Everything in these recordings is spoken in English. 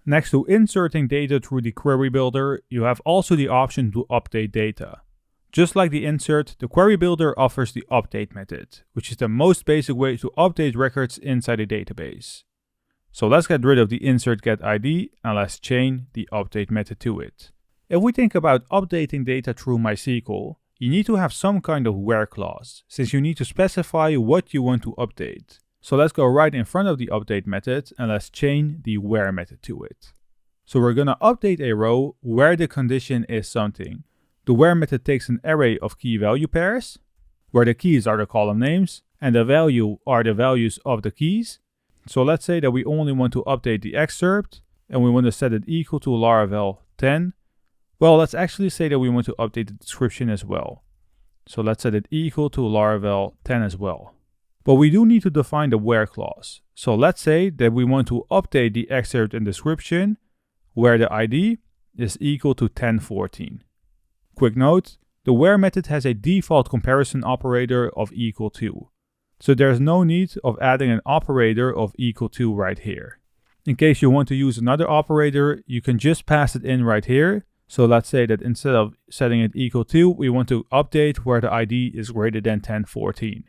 Next to inserting data through the query builder, you have also the option to update data. Just like the insert, the query builder offers the update method, which is the most basic way to update records inside a database. So let's get rid of the insert get ID and let's chain the update method to it. If we think about updating data through MySQL, you need to have some kind of where clause, since you need to specify what you want to update. So let's go right in front of the update method and let's chain the where method to it. So we're going to update a row where the condition is something. The where method takes an array of key value pairs, where the keys are the column names and the value are the values of the keys. So let's say that we only want to update the excerpt and we want to set it equal to Laravel 10. Well, let's actually say that we want to update the description as well. So let's set it equal to Laravel 10 as well. But we do need to define the where clause. So let's say that we want to update the excerpt and description where the ID is equal to 1014. Quick note, the where method has a default comparison operator of equal to. So there's no need of adding an operator of equal to right here. In case you want to use another operator, you can just pass it in right here. So let's say that instead of setting it equal to, we want to update where the ID is greater than 1014.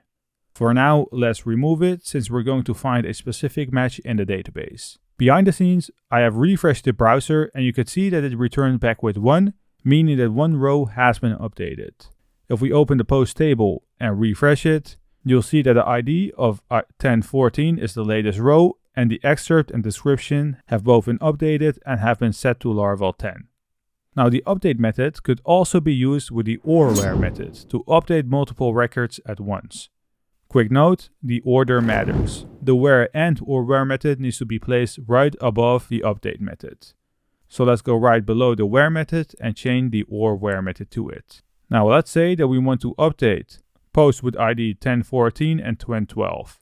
For now, let's remove it since we're going to find a specific match in the database. Behind the scenes, I have refreshed the browser and you can see that it returned back with 1, meaning that one row has been updated. If we open the post table and refresh it, you'll see that the ID of 1014 is the latest row and the excerpt and description have both been updated and have been set to Laravel 10. Now the update method could also be used with the orWhere method to update multiple records at once. Quick note, the order matters. The where and orWhere method needs to be placed right above the update method. So let's go right below the where method and chain the orWhere method to it. Now let's say that we want to update post with ID 1014 and 1012.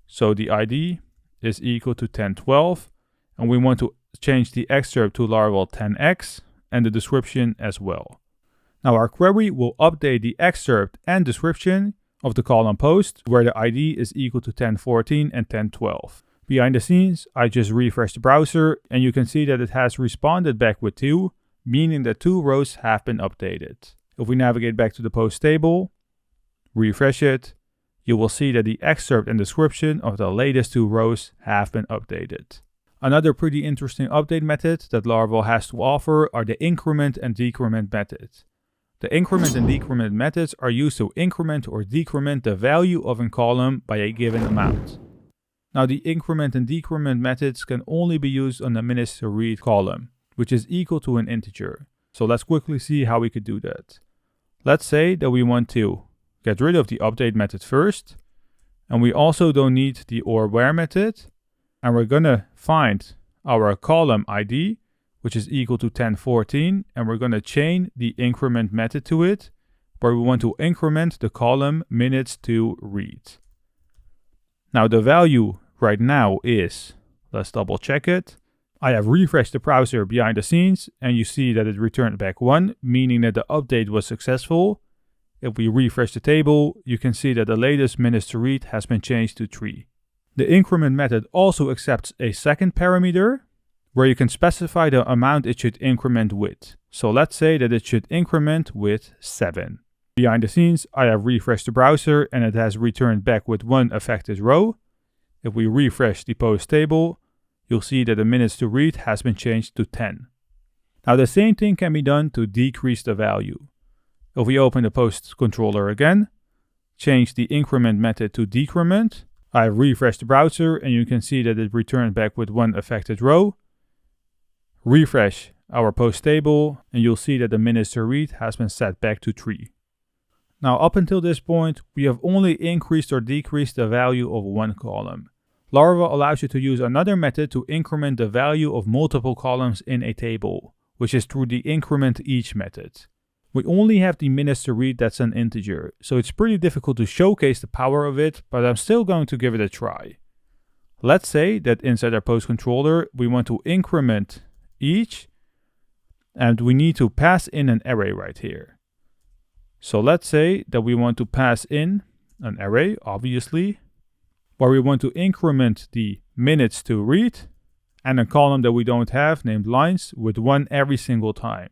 So the ID is equal to 1012 and we want to change the excerpt to Laravel 10x and the description as well. Now our query will update the excerpt and description of the column post where the ID is equal to 1014 and 1012. Behind the scenes, I just refreshed the browser and you can see that it has responded back with 2, meaning that 2 rows have been updated. If we navigate back to the post table, refresh it, you will see that the excerpt and description of the latest 2 rows have been updated. Another pretty interesting update method that Laravel has to offer are the increment and decrement methods. The increment and decrement methods are used to increment or decrement the value of a column by a given amount. Now the increment and decrement methods can only be used on the minutes to read column, which is equal to an integer. So let's quickly see how we could do that. Let's say that we want to get rid of the update method first, and we also don't need the orWhere method, and we're gonna find our column ID, which is equal to 1014, and we're going to chain the increment method to it, where we want to increment the column minutes to read. Now the value right now is, let's double check it. I have refreshed the browser behind the scenes, and you see that it returned back 1, meaning that the update was successful. If we refresh the table, you can see that the latest minutes to read has been changed to 3. The increment method also accepts a second parameter, where you can specify the amount it should increment with. So let's say that it should increment with 7. Behind the scenes, I have refreshed the browser and it has returned back with 1 affected row. If we refresh the post table, you'll see that the minutes to read has been changed to 10. Now the same thing can be done to decrease the value. If we open the post controller again, change the increment method to decrement, I have refreshed the browser and you can see that it returned back with 1 affected row. Refresh our post table and you'll see that the minutes to read has been set back to 3. Now up until this point, we have only increased or decreased the value of one column. Laravel allows you to use another method to increment the value of multiple columns in a table, which is through the incrementEach method. We only have the minutes to read that's an integer, so it's pretty difficult to showcase the power of it, but I'm still going to give it a try. Let's say that inside our post controller, we want to increment each, and we need to pass in an array right here. So let's say that we want to pass in an array, obviously, where we want to increment the minutes to read and a column that we don't have named lines with 1 every single time.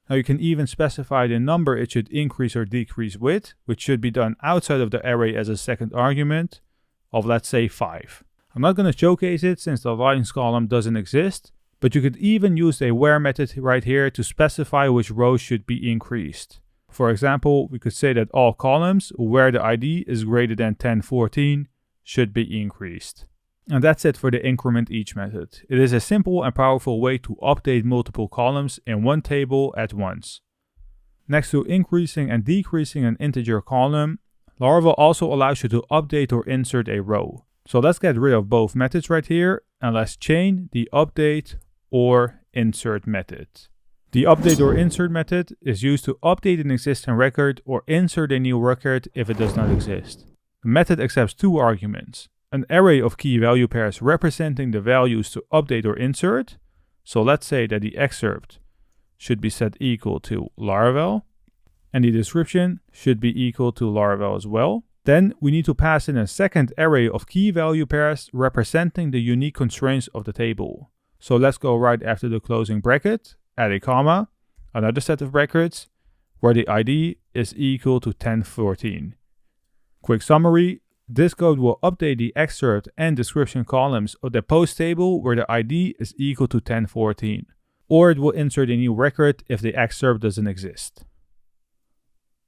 Now you can even specify the number it should increase or decrease with, which should be done outside of the array as a second argument of, let's say, 5. I'm not going to showcase it since the lines column doesn't exist, but you could even use a where method right here to specify which rows should be increased. For example, we could say that all columns where the ID is greater than 1014 should be increased. And that's it for the incrementEach method. It is a simple and powerful way to update multiple columns in one table at once. Next to increasing and decreasing an integer column, Laravel also allows you to update or insert a row. So let's get rid of both methods right here and let's chain the updateOrInsert method. The updateOrInsert method is used to update an existing record or insert a new record if it does not exist. The method accepts 2 arguments. An array of key value pairs representing the values to update or insert. So let's say that the excerpt should be set equal to Laravel and the description should be equal to Laravel as well. Then we need to pass in a second array of key value pairs representing the unique constraints of the table. So let's go right after the closing bracket, add a comma, another set of brackets where the ID is equal to 1014. Quick summary. This code will update the excerpt and description columns of the post table where the ID is equal to 1014, or it will insert a new record if the excerpt doesn't exist.